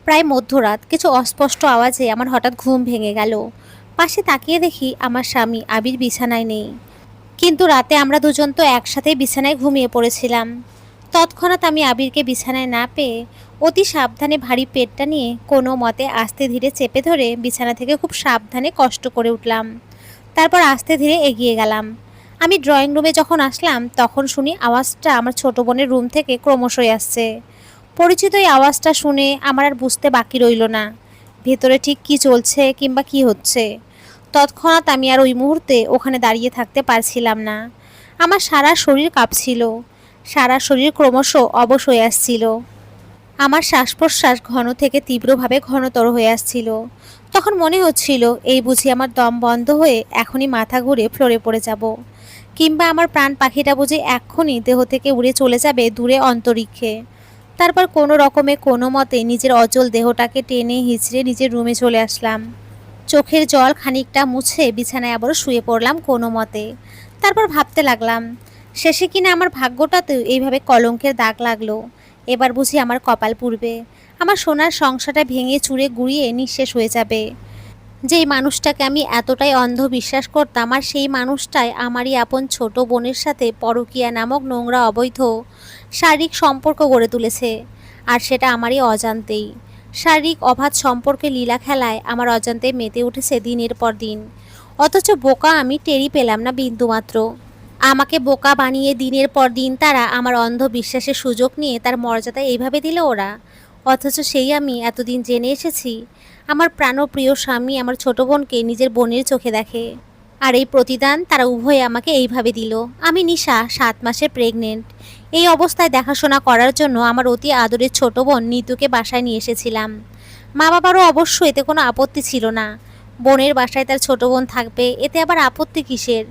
প্রায় মধ্যরাত কিছু অস্পষ্ট আওয়াজে আমার হঠাৎ ঘুম ভেঙে গেল। পাশে তাকিয়ে দেখি আমার স্বামী আবির বিছানায় নেই। কিন্তু রাতে আমরা দুজন তো একসাথেই বিছানায় ঘুমিয়ে পড়েছিলাম। তৎক্ষণাৎ আমি আবিরকে বিছানায় না পেয়ে অতি সাবধানে ভারী পেটটা নিয়ে কোনো মতে আস্তে ধীরে চেপে ধরে বিছানা থেকে খুব সাবধানে কষ্ট করে উঠলাম। তারপর আস্তে ধীরে এগিয়ে গেলাম। আমি ড্রয়িং রুমে যখন আসলাম তখন শুনি আওয়াজটা আমার ছোট বোনের রুম থেকে ক্রমশই আসছে। পরিচিত এই আওয়াজটা শুনে আমার আর বুঝতে বাকি রইল না ভেতরে ঠিক কী চলছে কিংবা কী হচ্ছে। তৎক্ষণাৎ আমি আর ওই মুহূর্তে ওখানে দাঁড়িয়ে থাকতে পারছিলাম না। আমার সারা শরীর কাঁপছিল, সারা শরীর ক্রমশ অবশ হয়ে আসছিল। আমার শ্বাস প্রশ্বাস ঘন থেকে তীব্রভাবে ঘনতর হয়ে আসছিল। তখন মনে হচ্ছিল এই বুঝি আমার দম বন্ধ হয়ে এখনই মাথা ঘুরে ফ্লোরে পড়ে যাব, কিংবা আমার প্রাণ পাখিটা বুঝি এক্ষুনি দেহ থেকে উড়ে চলে যাবে দূরে অন্তরিক্ষে। তারপর কোনো রকমে কোনো মতে নিজের অচল দেহটাকে টেনে হিঁচড়ে নিজের রুমে চলে আসলাম। চোখের জল খানিকটা মুছে বিছানায় আবারও শুয়ে পড়লাম কোনো মতে। তারপর ভাবতে লাগলাম, শেষে কিনা আমার ভাগ্যটাতেও এইভাবে কলঙ্কের দাগ লাগলো। এবার বুঝি আমার কপাল পুড়বে, আমার সোনার সংসারটা ভেঙে চুরে গুঁড়িয়ে নিঃশেষ হয়ে যাবে। যেই মানুষটাকে আমি এতটাই অন্ধ বিশ্বাস করতাম, আর সেই মানুষটাই আমারই আপন ছোট বোনের সাথে পরকীয়া নামক নোংরা অবৈধ শারীরিক সম্পর্ক গড়ে তুলেছে, আর সেটা আমারই অজান্তেই। শারীরিক অবাধ সম্পর্কে লীলা খেলায় আমার অজান্তে মেতে উঠেছে দিনের পর দিন। অথচ বোকা আমি টেরই পেলাম না বিন্দুমাত্র। আমাকে বোকা বানিয়ে দিনের পর দিন তারা আমার অন্ধ বিশ্বাসের সুযোগ নিয়ে তার মর্যাদা এইভাবে দিল ওরা। অথচ সেই আমি এতদিন জেনে এসেছি আমার প্রাণপ্রিয় স্বামী আমার ছোট বোনকে নিজের বোনের চোখে দেখে, আর এই প্রতিদান তারা উভয়ে আমাকে এইভাবে দিল। আমি নিশা 7 মাসের প্রেগনেন্ট। এই অবস্থায় দেখাশোনা করার জন্য আমার অতি আদরের ছোট বোন নিতুকে বাসায় নিয়ে এসেছিলাম। মা বাবারও অবশ্য এতে কোনো আপত্তি ছিল না। বোনের বাসায় তার ছোট বোন থাকবে, এতে আবার আপত্তি কিসের?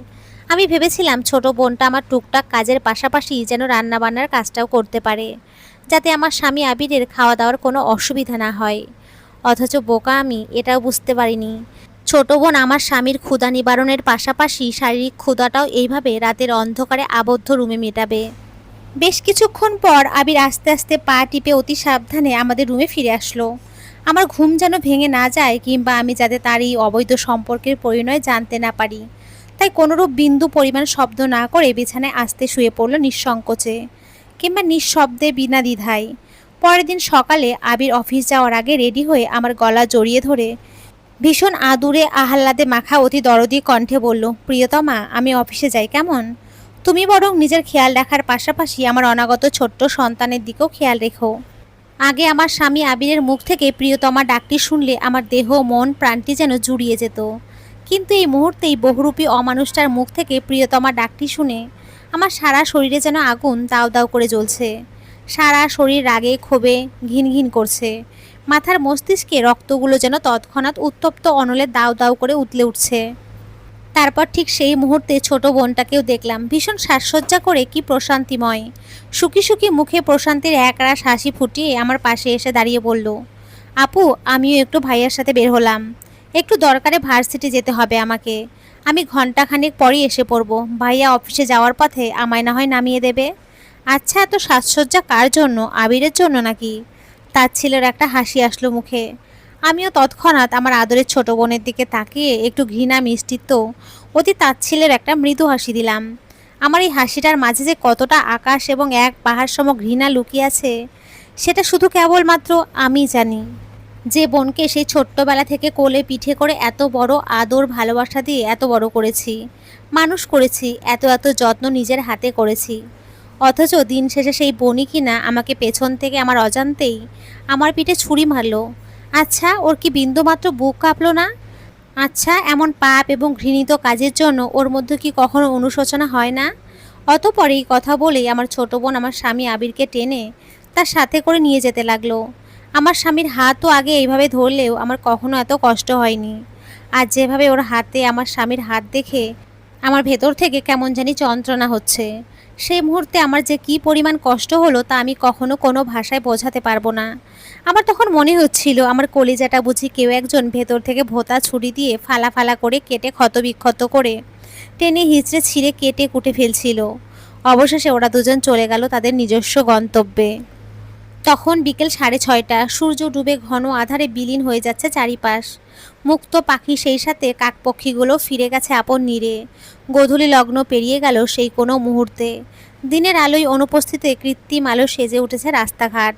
আমি ভেবেছিলাম ছোট বোনটা আমার টুকটাক কাজের পাশাপাশি যেন রান্নাবান্নার কাজটাও করতে পারে, যাতে আমার স্বামী আবিরের খাওয়া দাওয়ার কোনো অসুবিধা না হয়। অথচ বোকা আমি এটাও বুঝতে পারিনি ছোট বোন আমার স্বামীর ক্ষুধা নিবারণের পাশাপাশি শারীরিক ক্ষুধাটাও এইভাবে রাতের অন্ধকারে আবদ্ধ রুমে মেটাবে। বেশ কিছুক্ষণ পর আবির আস্তে আস্তে পা টিপে অতি সাবধানে আমাদের রুমে ফিরে আসলো। আমার ঘুম যেন ভেঙে না যায়, কিংবা আমি যাতে তার এই অবৈধ সম্পর্কের পরিণয় জানতে না পারি, তাই কোনোরূপ বিন্দু পরিমাণ শব্দ না করে বিছানায় আস্তে শুয়ে পড়ল নিঃসংকোচে, কিংবা নিঃশব্দে বিনা দ্বিধায়। পরের দিন সকালে আবির অফিস যাওয়ার আগে রেডি হয়ে আমার গলা জড়িয়ে ধরে ভীষণ আদুরে আহ্লাদে মাখা অতি দরদি কণ্ঠে বলল, প্রিয়তমা, আমি অফিসে যাই কেমন? তুমি বরং নিজের খেয়াল রাখার পাশাপাশি আমার অনাগত ছোট্ট সন্তানের দিকেও খেয়াল রেখো। আগে আমার স্বামী আবিরের মুখ থেকে প্রিয়তমা ডাকটি শুনলে আমার দেহ মন প্রাণটি যেন জুড়িয়ে যেত, কিন্তু এই মুহূর্তেই বহুরূপী অমানুষটার মুখ থেকে প্রিয়তমা ডাকটি শুনে আমার সারা শরীরে যেন আগুন দাউ দাউ করে জ্বলছে। সারা শরীর রাগে ক্ষোভে ঘিন ঘিন করছে। মাথার মস্তিষ্কে রক্তগুলো যেন তৎক্ষণাৎ উত্তপ্ত অনলে দাউ দাউ করে উতলে উঠছে। তারপর ঠিক সেই মুহূর্তে ছোট বোনটাকেও দেখলাম ভীষণ সাজসজ্জা করে, কি প্রশান্তিময়। সুখী সুখী মুখে প্রশান্তির একরাশ হাসি ফুটিয়ে আমার পাশে এসে দাঁড়িয়ে বলল, আপু, আমিও একটু ভাইয়ার সাথে বের হলাম, একটু দরকারে ভার্সিটি যেতে হবে আমাকে। আমি ঘন্টাখানেক পরই এসে পড়ব। ভাইয়া অফিসে যাওয়ার পথে আমায় না হয় নামিয়ে দেবে। আচ্ছা, এত সাজসজ্জা কার জন্য? আবিরের জন্য নাকি? তার ছেলের একটা হাসি আসলো মুখে। আমিও তৎক্ষণাৎ আমার আদরের ছোট বোনের দিকে তাকিয়ে একটু ঘৃণা মিষ্টিত্ব অতি তাচ্ছিলের একটা মৃদু হাসি দিলাম। আমার এই হাসিটার মাঝে যে কতটা আকাশ এবং এক পাহাড় সম ঘৃণা লুকিয়ে আছে, সেটা শুধু কেবলমাত্র আমি জানি। যে বোনকে সেই ছোট্টবেলা থেকে কোলে পিঠে করে এত বড় আদর ভালোবাসা দিয়ে এত বড় করেছি, মানুষ করেছি, এত এত যত্ন নিজের হাতে করেছি, অথচ দিন শেষে সেই বোনই কিনা আমাকে পেছন থেকে আমার অজান্তেই আমার পিঠে ছুরি মারল। আচ্ছা, ওর কি বিন্দুমাত্র বুক কাঁপল না? আচ্ছা, এমন পাপ এবং ঘৃণিত কাজের জন্য ওর মধ্যে কি কখনো অনুশোচনা হয় না? অতঃপর এই কথা বলেই আমার ছোট বোন আমার স্বামী আবিরকে টেনে তার সাথে করে নিয়ে যেতে লাগলো। আমার স্বামীর হাতও আগে এইভাবে ধরলেও আমার কখনো এত কষ্ট হয়নি। আর যেভাবে ওর হাতে আমার স্বামীর হাত দেখে আমার ভেতর থেকে কেমন জানি যন্ত্রণা হচ্ছে। সেই মুহূর্তে আমার যে কী পরিমাণ কষ্ট হলো তা আমি কখনো কোনো ভাষায় বোঝাতে পারবো না। আমার তখন মনে হচ্ছিল আমার কলিজাটা বুঝি কেউ একজন ভেতর থেকে ভোঁতা ছুরি দিয়ে ফালা ফালা করে কেটে ক্ষতবিক্ষত করে টেনে হিঁচড়ে ছিঁড়ে কেটে কুটে ফেলছিল। অবশেষে ওরা দুজন চলে গেল তাদের নিজস্ব গন্তব্যে। তখন বিকেল 6:30, সূর্য ডুবে ঘন আধারে বিলীন হয়ে যাচ্ছে চারিপাশ। মুক্ত পাখি, সেই সাথে কাকপক্ষীগুলো ফিরে গেছে আপন নীড়ে। গোধূলি লগ্ন পেরিয়ে গেল সেই কোনো মুহূর্তে। দিনের আলোয় অনুপস্থিতে কৃত্রিম আলো সেজে উঠেছে রাস্তাঘাট।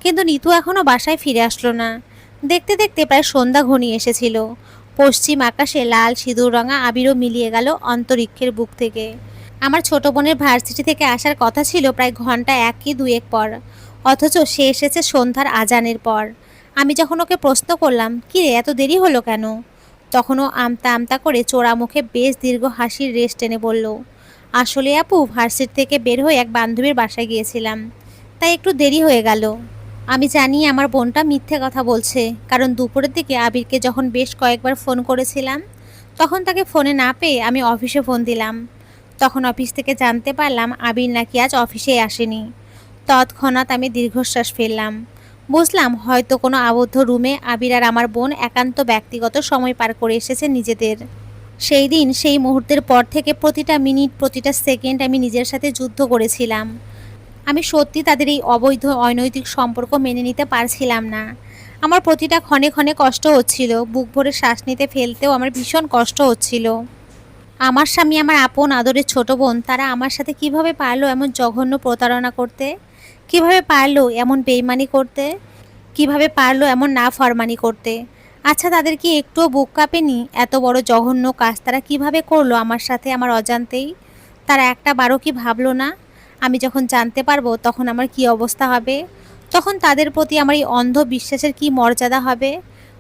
কিন্তু নিতু এখনও বাসায় ফিরে আসলো না। দেখতে দেখতে প্রায় সন্ধ্যা ঘনিয়ে এসেছিল। পশ্চিম আকাশে লাল সিঁদুর রঙা আবিরও মিলিয়ে গেল অন্তরিক্ষের বুক থেকে। আমার ছোট বোনের ভার্সিটি থেকে আসার কথা ছিল প্রায় ঘন্টা 1 কি 2 পর, অথচ সে এসেছে সন্ধ্যার আজানের পর। আমি যখন ওকে প্রশ্ন করলাম, কী রে এত দেরি হলো কেন, তখনও আমতা আমতা করে চোরা মুখে বেশ দীর্ঘ হাসির রেশ টেনে বলল, আসলে আপু, ভার্সিটি থেকে বের হয়ে এক বান্ধবীর বাসায় গিয়েছিলাম, তাই একটু দেরি হয়ে গেল। আমি জানি আমার বোনটা মিথ্যে কথা বলছে, কারণ দুপুরের দিকে আবিরকে যখন বেশ কয়েকবার ফোন করেছিলাম, তখন তাকে ফোনে না পেয়ে আমি অফিসে ফোন দিলাম। তখন অফিস থেকে জানতে পারলাম আবির নাকি আজ অফিসে আসেনি। তৎক্ষণাৎ আমি দীর্ঘশ্বাস ফেললাম। বুঝলাম হয়তো কোনো আবদ্ধ রুমে আবির আর আমার বোন একান্ত ব্যক্তিগত সময় পার করে এসেছে নিজেদের। সেই দিন, সেই মুহূর্তের পর থেকে প্রতিটা মিনিট, প্রতিটা সেকেন্ড আমি নিজের সাথে যুদ্ধ করেছিলাম। আমি সত্যি তাদের এই অবৈধ অনৈতিক সম্পর্ক মেনে নিতে পারছিলাম না। আমার প্রতিটা ক্ষণে ক্ষণে কষ্ট হচ্ছিল, বুক ভরে শ্বাস নিতে ফেলতেও আমার ভীষণ কষ্ট হচ্ছিল। আমার স্বামী, আমার আপন আদরের ছোট বোন, তারা আমার সাথে কিভাবে পারলো এমন জঘন্য প্রতারণা করতে, কিভাবে পারলো এমন বেইমানি করতে, কিভাবে পারলো এমন না ফরমানি করতে। আচ্ছা, তাদের কি একটুও বুক কাঁপেনি? এত বড় জঘন্য কাজ তারা কিভাবে করলো আমার সাথে, আমার অজান্তেই? তারা একটা বারও কি ভাবলো না আমি যখন জানতে পারবো তখন আমার কি অবস্থা হবে? তখন তাদের প্রতি আমার এই অন্ধ বিশ্বাসের কি মর্যাদা হবে?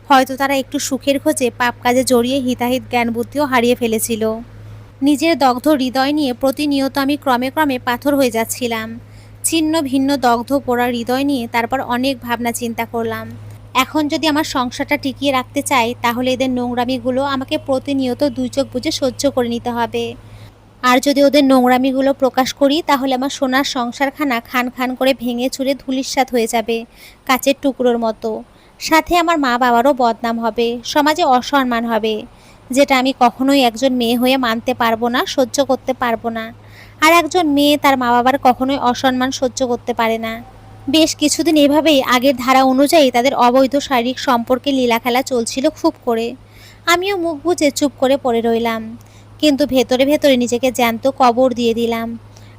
হয়তো তারা একটু সুখের খোঁজে পাপ কাজে জড়িয়ে হিতাহিত জ্ঞান বুদ্ধিও হারিয়ে ফেলেছিল। নিজের দগ্ধ হৃদয় নিয়ে প্রতিনিয়ত আমি ক্রমে ক্রমে পাথর হয়ে যাচ্ছিলাম। ছিন্ন ভিন্ন দগ্ধ পোড়া হৃদয় নিয়ে তারপর অনেক ভাবনা চিন্তা করলাম। এখন যদি আমার সংসারটা টিকিয়ে রাখতে চাই, তাহলে এদের নোংরামিগুলো আমাকে প্রতিনিয়ত দুই চোখ বুজে সহ্য করে নিতে হবে। আর যদি ওদের নোংরামিগুলো প্রকাশ করি, তাহলে আমার সোনার সংসারখানা খান খান করে ভেঙে চুরে ধূলিসাৎ হয়ে যাবে, কাচের টুকরোর মতো। সাথে আমার মা বাবারও বদনাম হবে, সমাজে অসম্মান হবে, যেটা আমি কখনোই একজন মেয়ে হয়ে মানতে পারবো না, সহ্য করতে পারবো না। আর একজন মেয়ে তার মা বাবার কখনোই অসম্মান সহ্য করতে পারে না। বেশ কিছুদিন এভাবেই আগের ধারা অনুযায়ী তাদের অবৈধ শারীরিক সম্পর্কে লীলাখেলা চলছিল খুব করে। আমিও মুখ বুজে চুপ করে পড়ে রইলাম, কিন্তু ভেতরে ভেতরে নিজেকে জ্যান্ত কবর দিয়ে দিলাম।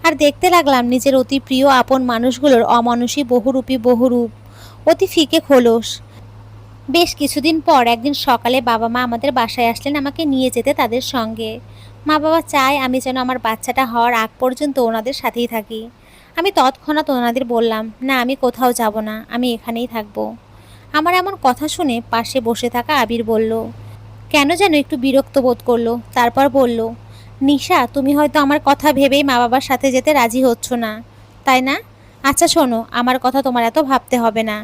আর দেখতে লাগলাম নিজের অতি প্রিয় আপন মানুষগুলোর অমানুষী বহুরূপী বহুরূপ, অতি ফিকে খোলস। বেশ কিছুদিন পর একদিন সকালে বাবা মা আমাদের বাসায় আসলেন আমাকে নিয়ে যেতে তাদের সঙ্গে। মা বাবা চায় আমি যেন আমার বাচ্চাটা হওয়ার আগ পর্যন্ত ওনাদের সাথেই থাকি। আমি তৎক্ষণাৎ ওনাদের বললাম, না, আমি কোথাও যাব না, আমি এখানেই থাকবো। আমার এমন কথা শুনে পাশে বসে থাকা আবির বলল, কেন যেন একটু বিরক্ত বোধ করলো। তারপর বলল, নিশা, তুমি হয়তো আমার কথা ভেবেই মা বাবার সাথে যেতে রাজি হচ্ছ না, তাই না? আচ্ছা শোনো, আমার কথা তোমার এত ভাবতে হবে না।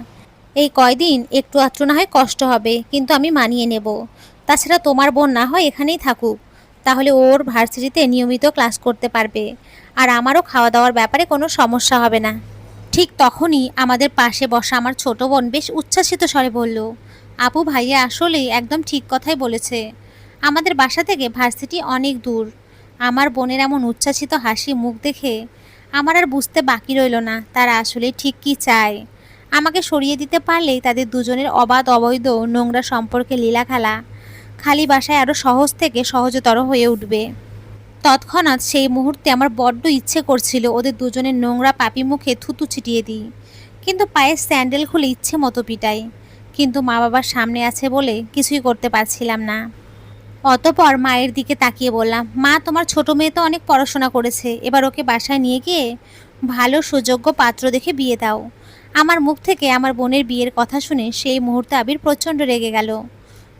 এই কয়দিন একটু আধটু না হয় কষ্ট হবে, কিন্তু আমি মানিয়ে নেব। তাছাড়া তোমার বোন না হয় এখানেই থাকুক, তাহলে ওর ভার্সিটিতে নিয়মিত ক্লাস করতে পারবে, আর আমারও খাওয়া দাওয়ার ব্যাপারে কোনো সমস্যা হবে না। ঠিক তখনই আমাদের পাশে বসা আমার ছোট বোন বেশ উচ্ছ্বাসিত স্বরে বলল, আপু ভাইয়া আসলেই একদম ঠিক কথাই বলেছে, আমাদের বাসা থেকে ভার্সিটি অনেক দূর। আমার বোনের এমন উচ্ছ্বাসিত হাসি মুখ দেখে আমার আর বুঝতে বাকি রইল না তারা আসলে ঠিক কী চায়। আমাকে সরিয়ে দিতে পারলেই তাদের দুজনের অবাধ অবৈধ নোংরা সম্পর্কে লীলাখেলা খালি বাসায় আরও সহজ থেকে সহজতর হয়ে উঠবে। তৎক্ষণাৎ সেই মুহূর্তে আমার বড্ড ইচ্ছে করছিল ওদের দুজনের নোংরা পাপি মুখে থুতু ছিটিয়ে দিই, কিন্তু পায়ের স্যান্ডেল খুলে ইচ্ছে মতো পিটাই। কিন্তু মা বাবার সামনে আছে বলে কিছুই করতে পারছিলাম না। অতপর মায়ের দিকে তাকিয়ে বললাম, মা, তোমার ছোট মেয়ে তো অনেক পড়াশোনা করেছে, এবার ওকে বাসায় নিয়ে গিয়ে ভালো সুযোগ্য পাত্র দেখে বিয়ে দাও। আমার মুখ থেকে আমার বোনের বিয়ের কথা শুনে সেই মুহূর্তে আবির প্রচণ্ড রেগে গেল।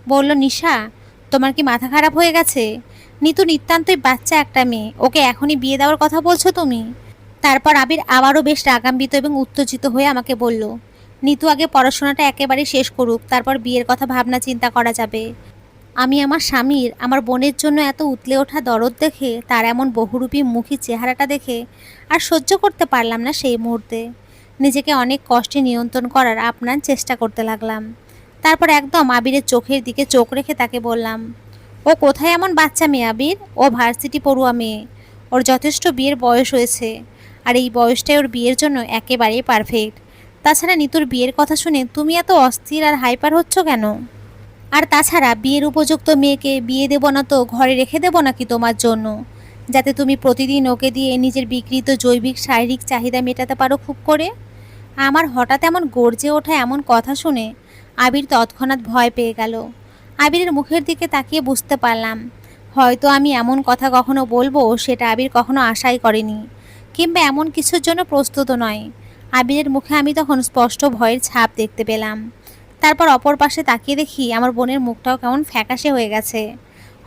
বলল, নিশা, তোমার কি মাথা খারাপ হয়ে গেছে? নিতু নিতান্তই বাচ্চা একটা মেয়ে, ওকে এখনই বিয়ে দেওয়ার কথা বলছো তুমি? তারপর আবির আবারও বেশ রাগান্বিত এবং উত্তেজিত হয়ে আমাকে বলল, নিতু আগে পড়াশোনাটা একেবারে শেষ করুক, তারপর বিয়ের কথা ভাবনা চিন্তা করা যাবে। আমি আমার স্বামীর আমার বোনের জন্য এত উতলে ওঠা দরদ দেখে, তার এমন বহুরূপী মুখী চেহারাটা দেখে আর সহ্য করতে পারলাম না। সেই মুহূর্তে নিজেকে অনেক কষ্টে নিয়ন্ত্রণ করার আপ্রাণ চেষ্টা করতে লাগলাম। তারপর একদম আবিরের চোখের দিকে চোখ রেখে তাকে বললাম, ও কোথায় এমন বাচ্চা মেয়ে আবির? ও ভার্সিটি পড়ুয়া মেয়ে, ওর যথেষ্ট বিয়ের বয়স হয়েছে, আর এই বয়সটাই ওর বিয়ের জন্য একেবারেই পারফেক্ট। তাছাড়া নিতুর বিয়ের কথা শুনে তুমি এত অস্থির আর হাইপার হচ্ছ কেন? আর তাছাড়া বিয়ের উপযুক্ত মেয়েকে বিয়ে দেবো না তো ঘরে রেখে দেবো নাকি তোমার জন্য, যাতে তুমি প্রতিদিন ওকে দিয়ে নিজের বিকৃত জৈবিক শারীরিক চাহিদা মেটাতে পারো খুব করে? আমার হঠাৎ এমন গর্জে ওঠা এমন কথা শুনে আবির তৎক্ষণাৎ ভয় পেয়ে গেল। আবিরের মুখের দিকে তাকিয়ে বুঝতে পারলাম হয়তো আমি এমন কথা কখনো বলবো সেটা আবির কখনো আশাই করেনি, কিংবা এমন কিছুর জন্য প্রস্তুত নয়। আবিরের মুখে আমি তখন স্পষ্ট ভয়ের ছাপ দেখতে পেলাম। তারপর অপর পাশে তাকিয়ে দেখি আমার বোনের মুখটাও কেমন ফ্যাকাশে হয়ে গেছে।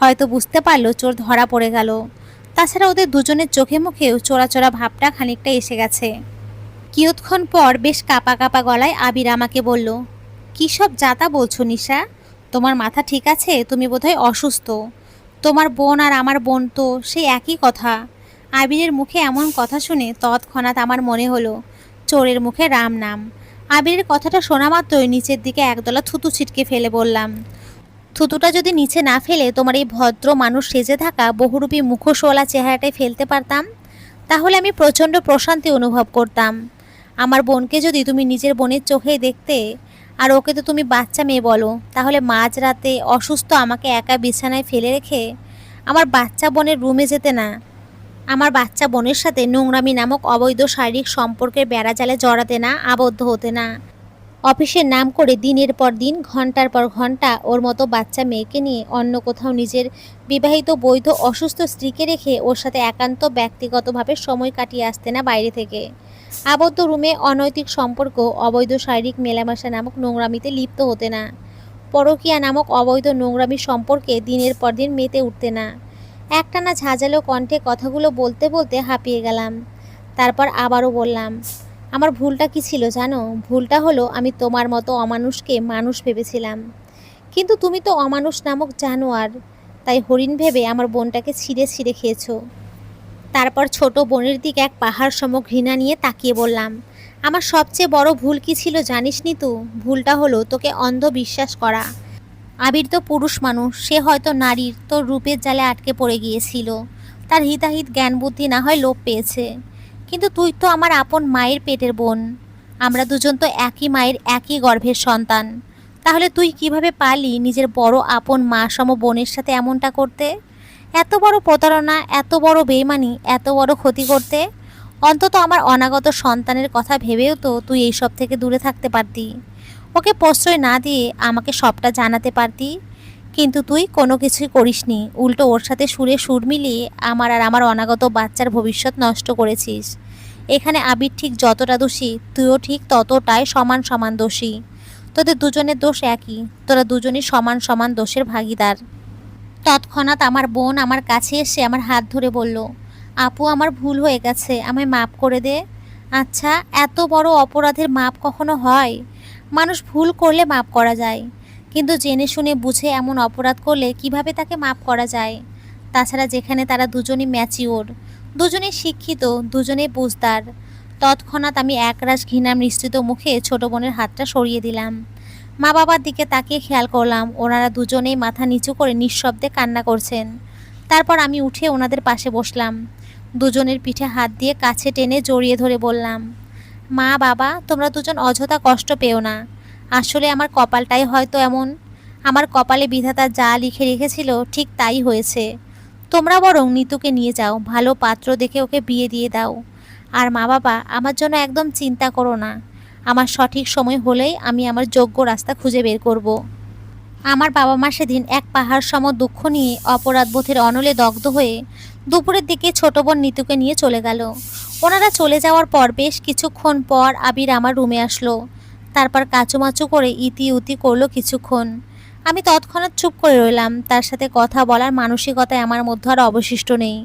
হয়তো বুঝতে পারলো চোর ধরা পড়ে গেল। তাছাড়া ওদের দুজনের চোখে মুখেও চোরা চোরা ভাবটা খানিকটা এসে গেছে। কিয়ৎক্ষণ পর বেশ কাঁপা কাঁপা গলায় আবির আমাকে বলল, কী সব যাতা বলছো নিশা? তোমার মাথা ঠিক আছে? তুমি বোধহয় অসুস্থ। তোমার বোন আর আমার বোন তো সেই একই কথা। আবিরের মুখে এমন কথা শুনে তৎক্ষণাৎ আমার মনে হলো চোরের মুখে রাম নাম। আবিরের কথাটা শোনা মাত্রই নিচের দিকে একদলা থুতু ছিটকে ফেলে বললাম, থুতুটা যদি নিচে না ফেলে তোমার এই ভদ্র মানুষ সেজে থাকা বহুরূপী মুখোশওয়ালা চেহারাটায় ফেলতে পারতাম, তাহলে আমি প্রচণ্ড প্রশান্তি অনুভব করতাম। আমার বোনকে যদি তুমি নিজের বোনের চোখেই দেখতে, আর ওকে তো তুমি বাচ্চা মেয়ে বলো, তাহলে মাঝরাতে অসুস্থ আমাকে একা বিছানায় ফেলে রেখে আমার বাচ্চা বোনের রুমে যেতে না, আমার বাচ্চা বোনের সাথে নোংরামি নামক অবৈধ শারীরিক সম্পর্কের বেড়াজালে জড়াতে না, আবদ্ধ হতে না, অফিসের নাম করে দিনের পর দিন ঘন্টার পর ঘন্টা ওর মতো বাচ্চা মেয়েকে নিয়ে অন্য কোথাও নিজের বিবাহিত বৈধ অসুস্থ স্ত্রীকে রেখে ওর সাথে একান্ত ব্যক্তিগতভাবে সময় কাটিয়ে আসতে না বাইরে থেকে, আবদ্ধ রুমে অনৈতিক সম্পর্ক, অবৈধ শারীরিক মেলামেশা নামক নোংরামিতে লিপ্ত হতে না, পরকীয়া নামক অবৈধ নোংরামি সম্পর্কে দিনের পর দিন মেতে উঠতে না। একটানা ঝাঁঝালো কণ্ঠে কথাগুলো বলতে বলতে হাঁপিয়ে গেলাম। তারপর আবারও বললাম, আমার ভুলটা কি ছিল জানো? ভুলটা হলো আমি তোমার মতো অমানুষকে মানুষ ভেবেছিলাম, কিন্তু তুমি তো অমানুষ নামক জানোয়ার। তাই হরিণ ভেবে আমার বোনটাকে ছিঁড়ে ছিঁড়ে খেয়েছো। তারপর ছোট বোনের দিকে এক পাহাড় সম ঘৃণা নিয়ে তাকিয়ে বললাম, আমার সবচেয়ে বড় ভুল কি ছিল জানিস নি তু? ভুলটা হলো তোকে অন্ধ বিশ্বাস করা। আবির তো পুরুষ মানুষ, সে হয়তো নারীর তোর রূপের জালে আটকে পড়ে গিয়েছিল, তার হিতাহিত জ্ঞান বুদ্ধি না হয় লোপ পেয়েছে। কিন্তু তুই তো আমার আপন মায়ের পেটের বোন, আমরা দুজন তো একই মায়ের একই গর্ভের সন্তান। তাহলে তুই কিভাবে পারলি নিজের বড় আপন মা সম বোনের সাথে এমনটা করতে? এত বড় প্রতারণা, এত বড় বেইমানি, এত বড় ক্ষতি করতে? অন্তত আমার অনাগত সন্তানের কথা ভেবেও তো তুই এইসব থেকে দূরে থাকতে পারতি, ওকে প্রশ্রয় না দিয়ে আমাকে সবটা জানাতে পারতি। কিন্তু তুই কোনো কিছুই করিসনি, উল্টো ওর সাথে সুরে সুর মিলিয়ে আমার আর আমার অনাগত বাচ্চার ভবিষ্যৎ নষ্ট করেছিস। এখানে আবির ঠিক যতটা দোষী, তুইও ঠিক ততটাই সমান সমান দোষী। তোদের দুজনের দোষ একই, তোরা দুজনই সমান সমান দোষের ভাগিদার। তৎক্ষণাৎ আমার বোন আমার কাছে এসে আমার হাত ধরে বলল, আপু আমার ভুল হয়ে গেছে, আমায় মাপ করে দে। আচ্ছা, এত বড় অপরাধের মাপ কখনো হয়? মানুষ ভুল করলে মাপ করা যায়, কিন্তু জেনে শুনে বুঝে এমন অপরাধ করলে কিভাবে তাকে মাপ করা যায়? তাছাড়া যেখানে তারা দুজনই ম্যাচিওর, দুজনেই শিক্ষিত, দুজনেই বুঝদার। তৎক্ষণাৎ আমি একরাশ ঘৃণা মিশ্রিত মুখে ছোট বোনের হাতটা সরিয়ে দিলাম। মা বাবার দিকে তাকিয়ে খেয়াল করলাম ওনারা দুজনেই মাথা নিচু করে নিঃশব্দে কান্না করছেন। তারপর আমি উঠে ওনাদের পাশে বসলাম, দুজনের পিঠে হাত দিয়ে কাছে টেনে জড়িয়ে ধরে বললাম, মা বাবা তোমরা দুজন অযথা কষ্ট পেও না। আসলে আমার কপালটাই হয়তো এমন, আমার কপালে বিধাতা যা লিখে রেখেছিল ঠিক তাই হয়েছে। তোমরা বরং নিতুকে নিয়ে যাও, ভালো পাত্র দেখে ওকে বিয়ে দিয়ে দাও। আর মা বাবা, আমার জন্য একদম চিন্তা করো না, আমার সঠিক সময় হলেই আমি আমার যোগ্য রাস্তা খুঁজে বের করব। আমার বাবা মা সেদিন এক পাহাড় সম দুঃখ নিয়ে অপরাধবোধের অনলে দগ্ধ হয়ে দুপুরের দিকে ছোট বোন নিতুকে নিয়ে চলে গেল। ওনারা চলে যাওয়ার পর বেশ কিছুক্ষণ পর আবির আমার রুমে আসলো। তারপর কাচুমাচু করে ইতি উতি করলো কিছুক্ষণ। আমি তৎক্ষণাৎ চুপ করে রইলাম, তার সাথে কথা বলার মানসিকতায় আমার মধ্যে আর অবশিষ্ট নেই।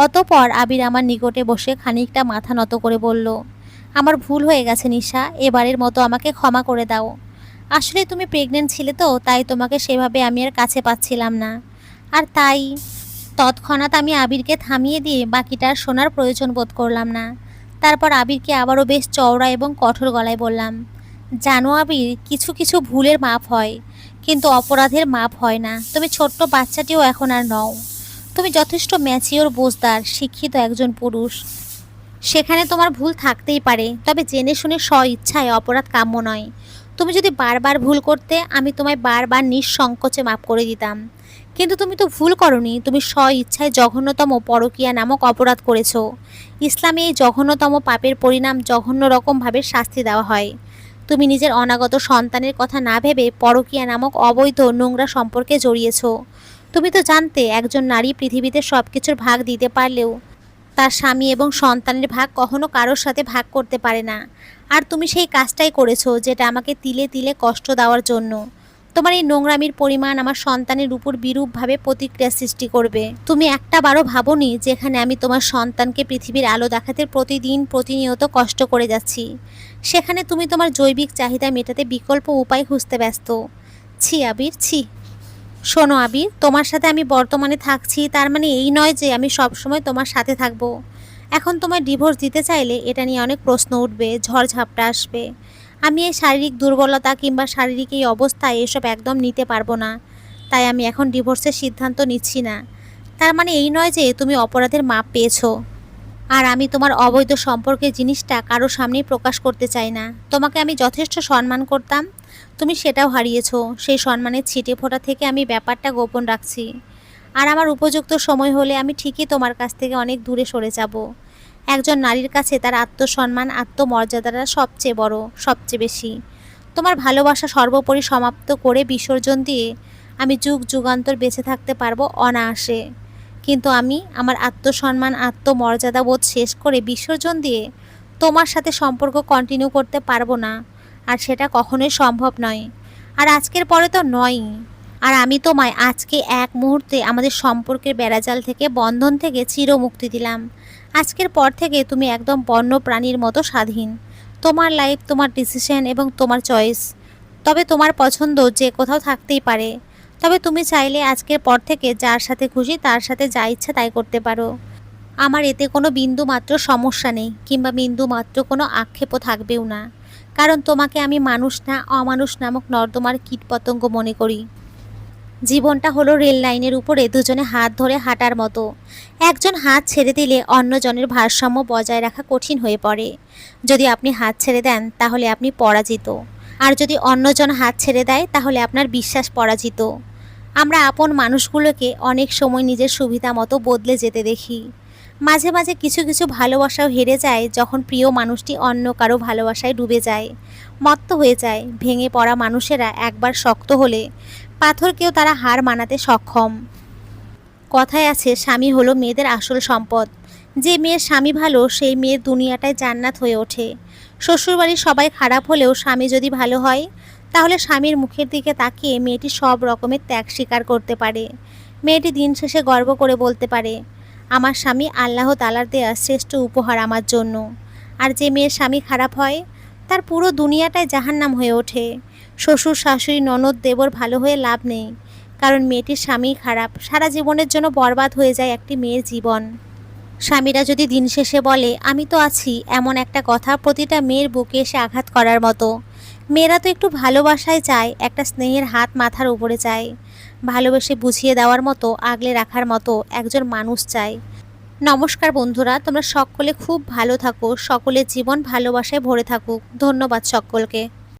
অতঃপর আবির আমার নিকটে বসে খানিকটা মাথা নত করে বলল, আমার ভুল হয়ে গেছে নিশা, এবারের মতো আমাকে ক্ষমা করে দাও। আসলে তুমি প্রেগনেন্ট ছিলে তো, তাই তোমাকে সেভাবে আমি আর কাছে পাচ্ছিলাম না। আর তাই তৎক্ষণাৎ আমি আবিরকে থামিয়ে দিয়ে বাকিটা আর শোনার প্রয়োজন বোধ করলাম না। তারপর আবিরকে আবারও বেশ চওড়া এবং কঠোর গলায় বললাম, জানো আবির, কিছু কিছু ভুলের মাপ হয়, কিন্তু অপরাধের মাপ হয় না। তুমি ছোট্ট বাচ্চাটিও এখন আর নও, তুমি যথেষ্ট ম্যাচিওর, বুঝদার, শিক্ষিত একজন পুরুষ। সেখানে তোমার ভুল থাকতেই পারে, তবে জেনে শুনে স্ব ইচ্ছায় অপরাধ কাম্য নয়। তুমি যদি বারবার ভুল করতে, আমি তোমায় বারবার নিঃসংকোচে মাফ করে দিতাম। কিন্তু তুমি তো ভুল করনি, তুমি স্ব ইচ্ছায় জঘন্যতম পরকীয়া নামক অপরাধ করেছো। ইসলামে এই জঘন্যতম পাপের পরিণাম জঘন্য রকমভাবে শাস্তি দেওয়া হয়। তুমি নিজের অনাগত সন্তানের কথা না ভেবে পরকীয়া নামক অবৈধ নোংরা সম্পর্কে জড়িয়েছো। তুমি তো জানতে একজন নারী পৃথিবীতে সব কিছুর ভাগ দিতে পারলেও তার স্বামী এবং সন্তানের ভাগ কখনো কারোর সাথে ভাগ করতে পারে না। আর তুমি সেই কাজটাই করেছো, যেটা আমাকে তিলে তিলে কষ্ট দেওয়ার জন্য। তোমার এই নোংরামির পরিমাণ আমার সন্তানের উপর বিরূপভাবে প্রতিক্রিয়া সৃষ্টি করবে। তুমি একটা বারও ভাবোনি যেখানে আমি তোমার সন্তানকে পৃথিবীর আলো দেখাতে প্রতিনিয়ত কষ্ট করে যাচ্ছি, সেখানে তুমি তোমার জৈবিক চাহিদা মেটাতে বিকল্প উপায় খুঁজতে ব্যস্ত। ছি আবির, ছি। শোনো আবির, তোমার সাথে আমি বর্তমানে থাকছি তার মানে এই নয় যে আমি সবসময় তোমার সাথে থাকবো। এখন তোমায় ডিভোর্স দিতে চাইলে এটা নিয়ে অনেক প্রশ্ন উঠবে, ঝড়ঝাপটা আসবে। আমি এই শারীরিক দুর্বলতা কিংবা শারীরিক এই অবস্থায় এসব একদম নিতে পারবো না। তাই আমি এখন ডিভোর্সের সিদ্ধান্ত নিচ্ছি না। তার মানে এই নয় যে তুমি অপরাধের মাপ পেয়েছো। আর আমি তোমার অবৈধ সম্পর্কের জিনিসটা কারো সামনেই প্রকাশ করতে চাই না। তোমাকে আমি যথেষ্ট সম্মান করতাম, তুমি সেটাও হারিয়েছো। সেই সম্মানের ছিটে ফোঁটা থেকে আমি ব্যাপারটা গোপন রাখছি। আর আমার উপযুক্ত সময় হলে আমি ঠিকই তোমার কাছ থেকে অনেক দূরে সরে যাব। একজন নারীর কাছে তার আত্মসম্মান, আত্মমর্যাদাটা সবচেয়ে বড়, সবচেয়ে বেশি। তোমার ভালোবাসা সর্বোপরি সমাপ্ত করে বিসর্জন দিয়ে আমি যুগ যুগান্তর বেঁচে থাকতে পারবো অনায়াসে। কিন্তু আমি আমার আত্মসম্মান, আত্মমর্যাদা বোধ শেষ করে বিসর্জন দিয়ে তোমার সাথে সম্পর্ক কন্টিনিউ করতে পারবো না। আর সেটা কখনোই সম্ভব নয়। আর আজকের পরে তো নয়ই। আর আমি তোমায় আজকে এক মুহূর্তে আমাদের সম্পর্কের বেড়াজাল থেকে, বন্ধন থেকে চিরমুক্তি দিলাম। আজকের পর থেকে তুমি একদম বন্য প্রাণীর মতো স্বাধীন। তোমার লাইফ, তোমার ডিসিশন এবং তোমার চয়েস। তবে তোমার পছন্দ যে কোথাও থাকতেই পারে। তবে তুমি চাইলে আজকের পর থেকে যার সাথে খুশি তার সাথে যা ইচ্ছা তাই করতে পারো। আমার এতে কোনো বিন্দু মাত্র সমস্যা নেই, কিংবা বিন্দু মাত্র কোনো আক্ষেপও থাকবেও না। কারণ তোমাকে আমি মানুষ না, অমানুষ নামক নর্দমার কীটপতঙ্গ মনে করি। জীবনটা হলো রেল লাইনের উপরে দুজনে হাত ধরে হাঁটার মতো। একজন হাত ছেড়ে দিলে অন্যজনের ভারসাম্য বজায় রাখা কঠিন হয়ে পড়ে। যদি আপনি হাত ছেড়ে দেন তাহলে আপনি পরাজিত। আর যদি অন্যজন হাত ছেড়ে দেয় তাহলে আপনার বিশ্বাস পরাজিত। আমরা আপন মানুষগুলোকে অনেক সময় নিজের সুবিধা মতো বদলে যেতে দেখি। মাঝে মাঝে কিছু কিছু ভালোবাসাও হেরে যায়, যখন প্রিয় মানুষটি অন্য কারো ভালোবাসায় ডুবে যায়, মত্ত হয়ে যায়। ভেঙে পড়া মানুষেরা একবার শক্ত হলে পাথরকেও তারা হার মানাতে সক্ষম। কথায় আছে, স্বামী হলো মেয়েদের আসল সম্পদ। যে মেয়ের স্বামী ভালো, সেই মেয়ের দুনিয়াটায় জান্নাত হয়ে ওঠে। শ্বশুরবাড়ির সবাই খারাপ হলেও স্বামী যদি ভালো হয়, তাহলে স্বামীর মুখের দিকে তাকিয়ে মেয়েটি সব রকমের ত্যাগ স্বীকার করতে পারে। মেয়েটি দিন শেষে গর্ব করে বলতে পারে, আমার স্বামী আল্লাহ তাআলার দেয়া শ্রেষ্ঠ উপহার আমার জন্য। আর যে মেয়ের স্বামী খারাপ হয়, তার পুরো দুনিয়াটাই জাহান্নাম হয়ে ওঠে। শ্বশুর, শাশুড়ি, ননদ, দেবর ভালো হয়ে লাভ নেই, কারণ মেয়েটির স্বামী খারাপ। সারা জীবনের জন্য বরবাদ হয়ে যায় একটি মেয়ের জীবন। স্বামীরা যদি দিন শেষে বলে আমি তো আছি, এমন একটা কথা প্রতিটা মেয়ের বুকে এসে আঘাত করার মতো। মেয়েরা তো একটু ভালোবাসায় চায়, একটা স্নেহের হাত মাথার উপরে চায়, ভালোবেসে বুঝিয়ে দেওয়ার মতো, আগলে রাখার মতো একজন মানুষ চায়। নমস্কার বন্ধুরা, তোমরা সকলে খুব ভালো থাকো, সকলের জীবন ভালোবাসায় ভরে থাকুক। ধন্যবাদ সকলকে।